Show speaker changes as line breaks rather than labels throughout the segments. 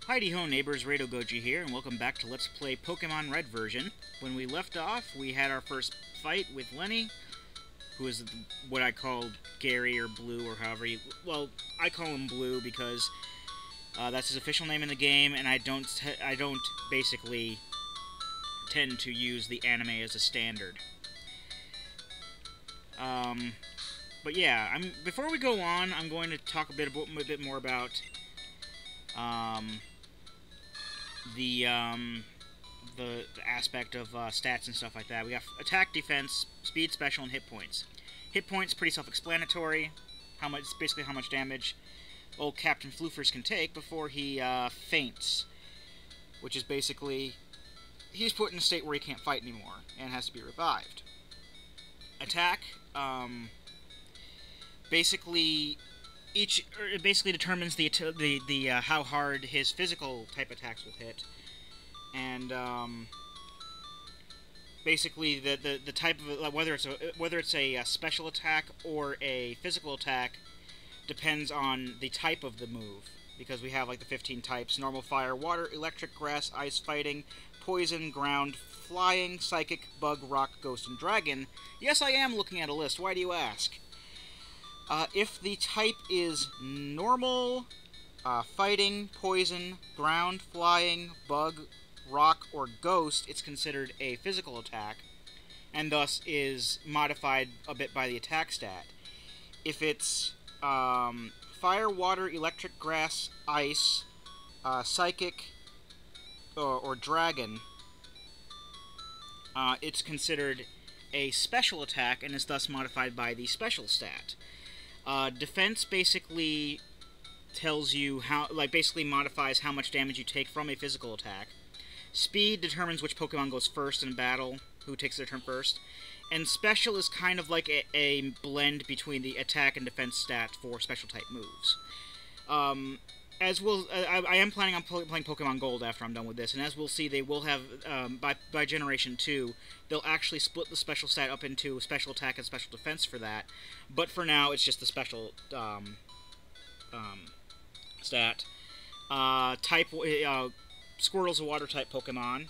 Heidi ho neighbors, Rado Goji here, and welcome back to Let's Play Pokemon Red version. When we left off, we had our first fight with Lenny, who is what I call Gary or Blue or however you... Well, I call him Blue because that's his official name in the game, and I don't basically tend to use the anime as a standard. But yeah, before we go on, I'm going to talk a bit more about the aspect of stats and stuff like that. We got attack, defense, speed, special, and hit points. Hit points pretty self-explanatory. Basically how much damage old Captain Floofers can take before he faints, which is basically he's put in a state where he can't fight anymore and has to be revived. Attack, basically determines the how hard his physical type attacks will hit, and basically the type of whether it's a special attack or a physical attack depends on the type of the move, because we have like the 15 types: normal, fire, water, electric, grass, ice, fighting, poison, ground, flying, psychic, bug, rock, ghost, and dragon. Yes, I am looking at a list. Why do you ask? If the type is normal, fighting, poison, ground, flying, bug, rock, or ghost, it's considered a physical attack, and thus is modified a bit by the attack stat. If it's fire, water, electric, grass, ice, psychic, or dragon, it's considered a special attack and is thus modified by the special stat. Defense basically tells you basically modifies how much damage you take from a physical attack. Speed determines which Pokemon goes first in battle, who takes their turn first. And special is kind of like a blend between the attack and defense stat for special type moves. I am planning on playing Pokemon Gold after I'm done with this, and as we'll see, they will have, by Generation 2, they'll actually split the special stat up into special attack and special defense for that, but for now, it's just the special stat. Squirtle's a water-type Pokemon.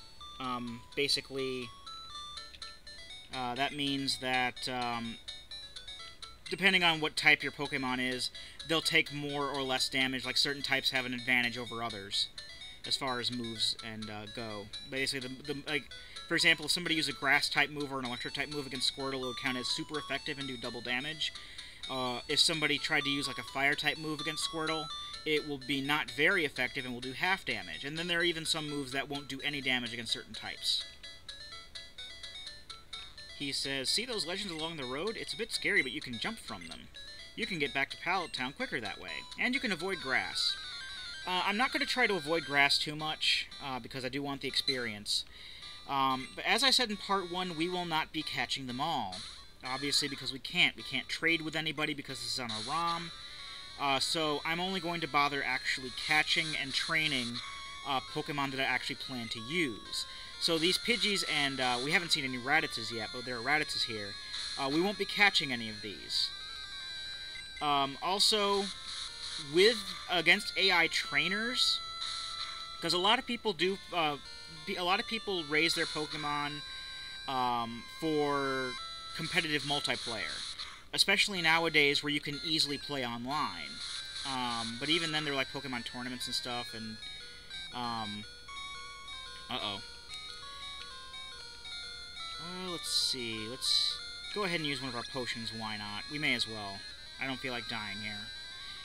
Basically, that means that, depending on what type your Pokemon is, they'll take more or less damage. Like, certain types have an advantage over others as far as moves and go. Basically, for example, if somebody used a grass-type move or an electric-type move against Squirtle, it would count as super effective and do double damage. If somebody tried to use like a fire-type move against Squirtle, it will be not very effective and will do half damage. And then there are even some moves that won't do any damage against certain types. He says, see those legends along the road? It's a bit scary, but you can jump from them. You can get back to Pallet Town quicker that way. And you can avoid grass. I'm not going to try to avoid grass too much, because I do want the experience. But as I said in Part 1, we will not be catching them all. Obviously, because we can't. We can't trade with anybody because this is on a ROM. So I'm only going to bother actually catching and training Pokemon that I actually plan to use. So these Pidgeys, and we haven't seen any Raditz yet, but there are Raditz here. We won't be catching any of these. Also, against AI trainers, because a lot of people raise their Pokemon for competitive multiplayer, especially nowadays where you can easily play online. But even then, they're like Pokemon tournaments and stuff, and let's see. Let's go ahead and use one of our potions. Why not? We may as well. I don't feel like dying here.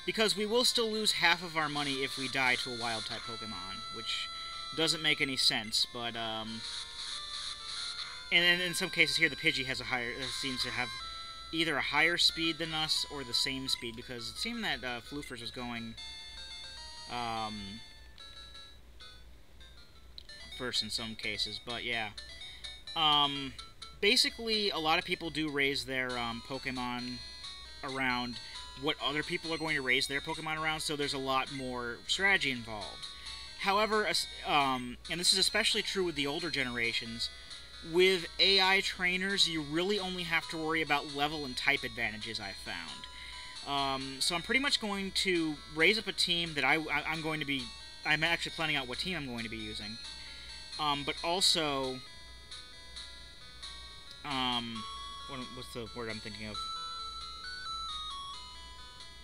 Because we will still lose half of our money if we die to a wild-type Pokemon, which doesn't make any sense, but, and in some cases here, the Pidgey seems to have either a higher speed than us or the same speed, because it seemed that Floofers was going first in some cases, but yeah. Basically, a lot of people do raise their Pokemon around what other people are going to raise their Pokemon around, so there's a lot more strategy involved. However, and this is especially true with the older generations, with AI trainers, you really only have to worry about level and type advantages, I've found. So I'm pretty much going to raise up a team that I'm going to be I'm actually planning out what team I'm going to be using. But also, what's the word I'm thinking of?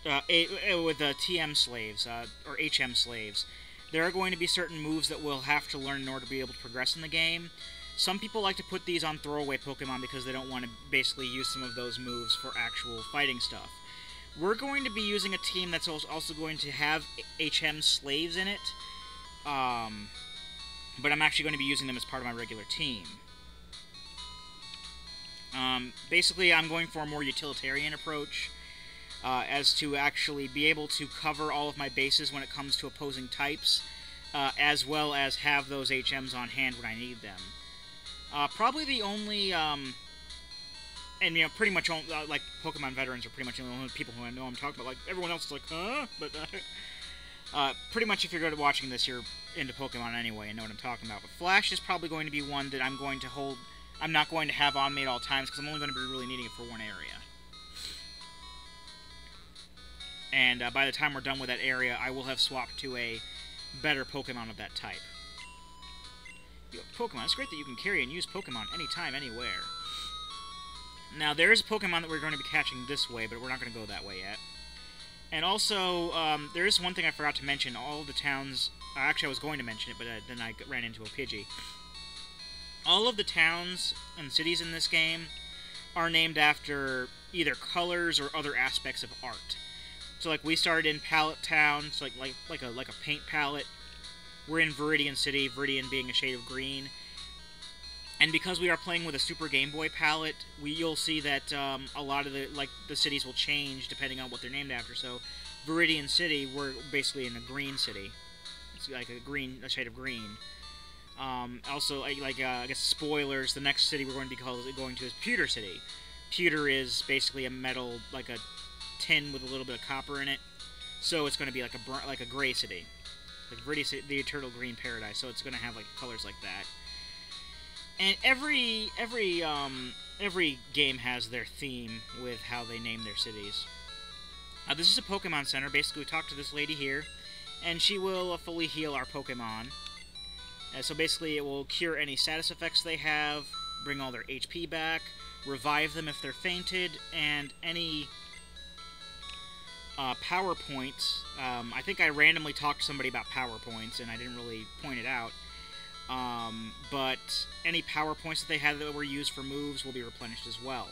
With TM slaves, or HM slaves, there are going to be certain moves that we'll have to learn in order to be able to progress in the game. Some people like to put these on throwaway Pokemon because they don't want to basically use some of those moves for actual fighting stuff. We're going to be using a team that's also going to have HM slaves in it, but I'm actually going to be using them as part of my regular team. Basically, I'm going for a more utilitarian approach, as to actually be able to cover all of my bases when it comes to opposing types, as well as have those HMs on hand when I need them. Probably the only, and you know, pretty much like Pokemon veterans are pretty much the only people who I know I'm talking about. Like everyone else is like, huh? But pretty much if you're good at watching this, you're into Pokemon anyway and know what I'm talking about. But Flash is probably going to be one that I'm going to hold. I'm not going to have on me at all times because I'm only going to be really needing it for one area. And by the time we're done with that area, I will have swapped to a better Pokemon of that type. Pokemon, it's great that you can carry and use Pokemon anytime, anywhere. Now, there is a Pokemon that we're going to be catching this way, but we're not going to go that way yet. And also, there is one thing I forgot to mention. All of the towns... actually, I was going to mention it, but then I ran into a Pidgey. All of the towns and cities in this game are named after either colors or other aspects of art. So, like, we started in Palette Town, so like a paint palette. We're in Viridian City, Viridian being a shade of green. And because we are playing with a Super Game Boy palette, you'll see that a lot of the cities will change depending on what they're named after. So, Viridian City, we're basically in a green city. It's like a shade of green. Also, I guess spoilers. The next city we're going to be going to is Pewter City. Pewter is basically a metal, like a tin with a little bit of copper in it. So it's going to be like a gray city. Like Viridian, the Eternal Green Paradise, so it's going to have like colors like that. And every game has their theme with how they name their cities. This is a Pokemon Center. Basically, we talk to this lady here, and she will fully heal our Pokemon. So basically, it will cure any status effects they have, bring all their HP back, revive them if they're fainted, and any power points. I think I randomly talked to somebody about power points, and I didn't really point it out. But any power points that they had that were used for moves will be replenished as well.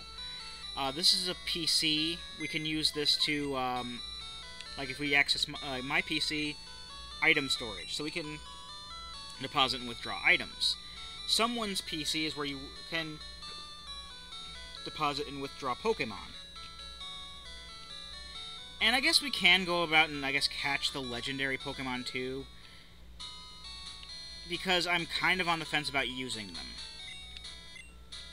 This is a PC. We can use this to, like if we access my PC, item storage. So we can deposit and withdraw items. Someone's PC is where you can deposit and withdraw Pokemon. And I guess we can go about and, I guess, catch the legendary Pokemon, too. Because I'm kind of on the fence about using them.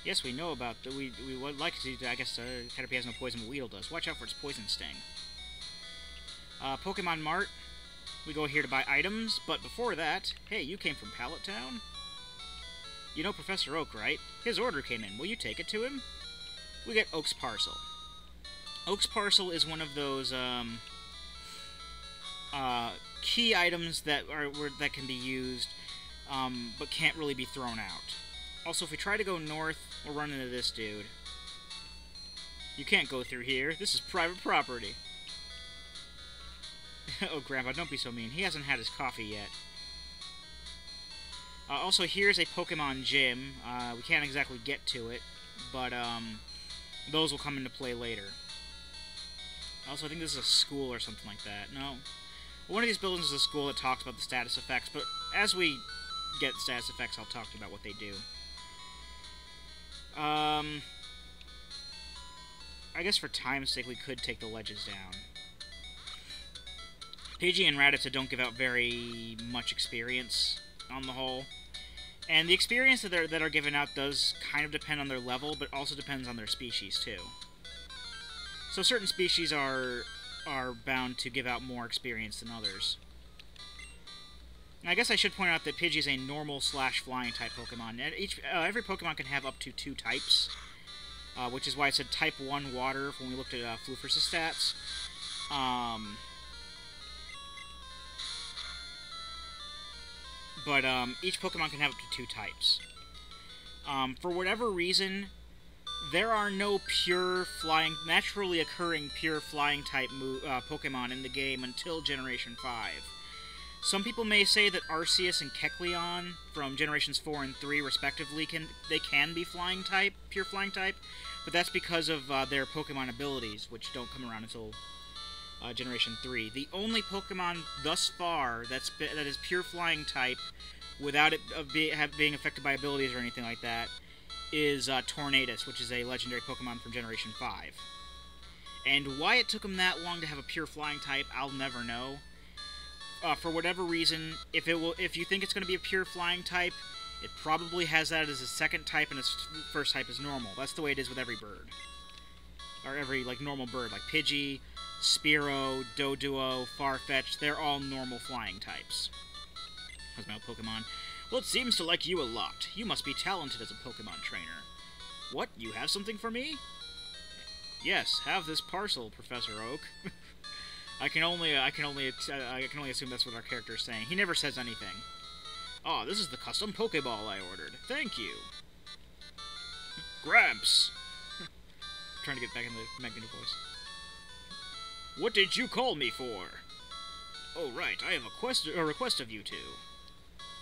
Yes, we know about the... We would like to... I guess Caterpie has no poison, but Weedle does. Watch out for its poison sting. Pokemon Mart. We go here to buy items, but before that... Hey, you came from Pallet Town? You know Professor Oak, right? His order came in. Will you take it to him? We get Oak's Parcel. Oak's Parcel is one of those key items that can be used, but can't really be thrown out. Also, if we try to go north, we'll run into this dude. You can't go through here. This is private property. Oh, Grandpa, don't be so mean. He hasn't had his coffee yet. Also, here's a Pokemon gym. We can't exactly get to it, but those will come into play later. Also, I think this is a school or something like that. No. One of these buildings is a school that talks about the status effects, but as we get status effects, I'll talk to you about what they do. I guess for time's sake, we could take the ledges down. Pidgey and Rattata don't give out very much experience on the whole. And the experience that are given out does kind of depend on their level, but also depends on their species, too. So certain species are bound to give out more experience than others. And I guess I should point out that Pidgey is a normal/flying type Pokemon. And every Pokemon can have up to 2 types, which is why it said Type 1 Water when we looked at Floofer's stats. but each Pokemon can have up to 2 types. For whatever reason, there are no naturally occurring pure flying type Pokemon in the game until Generation 5. Some people may say that Arceus and Kecleon from Generations 4 and 3 respectively can be pure flying type, but that's because of their Pokemon abilities, which don't come around until Generation 3. The only Pokemon thus far that is pure flying type without it being affected by abilities or anything like that is Tornadus, which is a legendary Pokemon from Generation 5. And why it took him that long to have a pure flying type, I'll never know. For whatever reason, if you think it's going to be a pure flying type, it probably has that as a second type and its first type is normal. That's the way it is with every bird. Or every, normal bird. Like Pidgey, Spearow, Doduo, Farfetch, they're all normal flying types. How's my Pokemon? Well, it seems to like you a lot. You must be talented as a Pokemon trainer. What? You have something for me? Yes, have this parcel, Professor Oak. I can only assume that's what our character is saying. He never says anything. Oh, this is the custom Pokeball I ordered. Thank you. Gramps! Trying to get back in the Magneto voice. What did you call me for? Oh, right, I have a request of you two.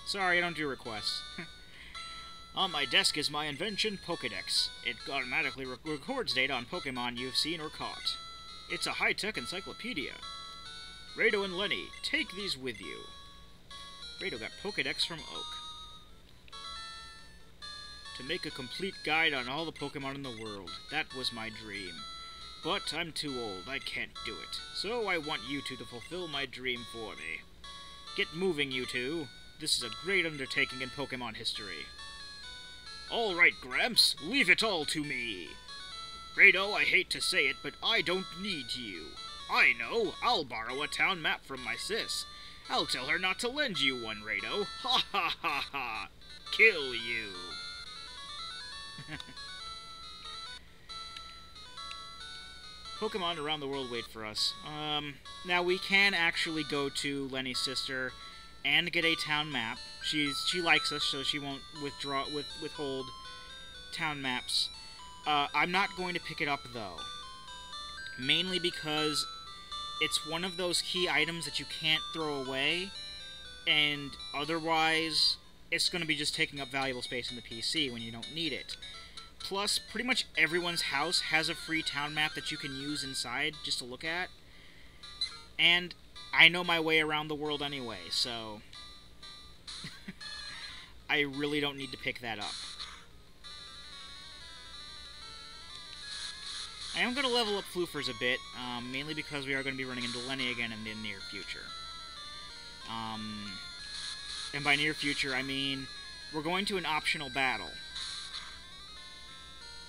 Sorry, I don't do requests. On my desk is my invention, Pokedex. It automatically records data on Pokemon you've seen or caught. It's a high-tech encyclopedia. Rado and Lenny, take these with you. Rado got Pokedex from Oak. To make a complete guide on all the Pokemon in the world. That was my dream. But I'm too old, I can't do it. So I want you two to fulfill my dream for me. Get moving, you two. This is a great undertaking in Pokemon history. All right, Gramps, leave it all to me. Rado, I hate to say it, but I don't need you. I know, I'll borrow a town map from my sis. I'll tell her not to lend you one, Rado. Ha ha ha ha! Kill you! Pokemon around the world wait for us. Now we can actually go to Lenny's sister and get a town map. She likes us, so she won't withhold town maps. I'm not going to pick it up, though. Mainly because it's one of those key items that you can't throw away, and otherwise it's going to be just taking up valuable space in the PC when you don't need it. Plus, pretty much everyone's house has a free town map that you can use inside just to look at. And I know my way around the world anyway, so I really don't need to pick that up. I am going to level up Floofers a bit, mainly because we are going to be running into Lenny again in the near future. And by near future, I mean we're going to an optional battle.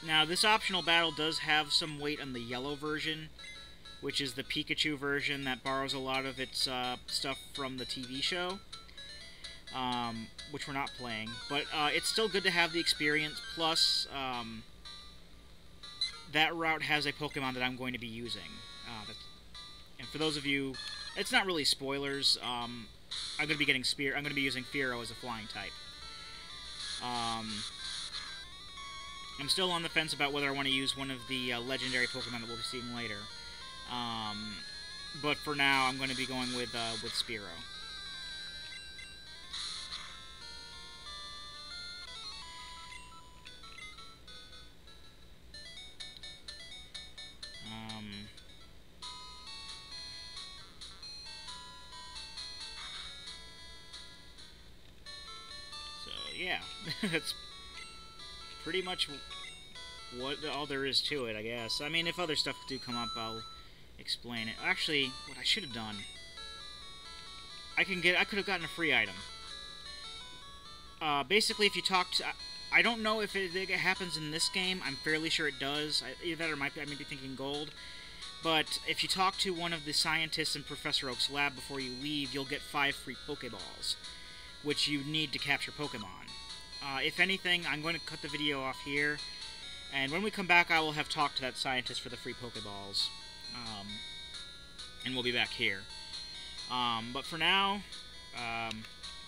Now, this optional battle does have some weight on the yellow version, which is the Pikachu version that borrows a lot of its stuff from the TV show, which we're not playing. But it's still good to have the experience, plus that route has a Pokemon that I'm going to be using. And for those of you, it's not really spoilers. I'm going to be getting I'm going to be using Fearow as a flying type. I'm still on the fence about whether I want to use one of the legendary Pokemon that we'll be seeing later. But for now, I'm going to be going with Spearow. Yeah, that's pretty much what all there is to it, I guess. I mean, if other stuff do come up, I'll explain it. Actually, what I should have done, I could have gotten a free item. Basically, if you talk to, I don't know if it happens in this game. I'm fairly sure it does. Either that or I may be thinking gold. But if you talk to one of the scientists in Professor Oak's lab before you leave, you'll get 5 free Pokeballs, which you need to capture Pokemon. If anything, I'm going to cut the video off here, and when we come back, I will have talked to that scientist for the free Pokeballs, and we'll be back here. But for now,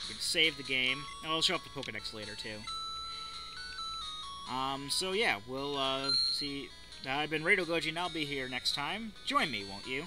You can save the game. And it'll show up the Pokedex later, too. So yeah, we'll, see... I've been Radio Goji, and I'll be here next time. Join me, won't you?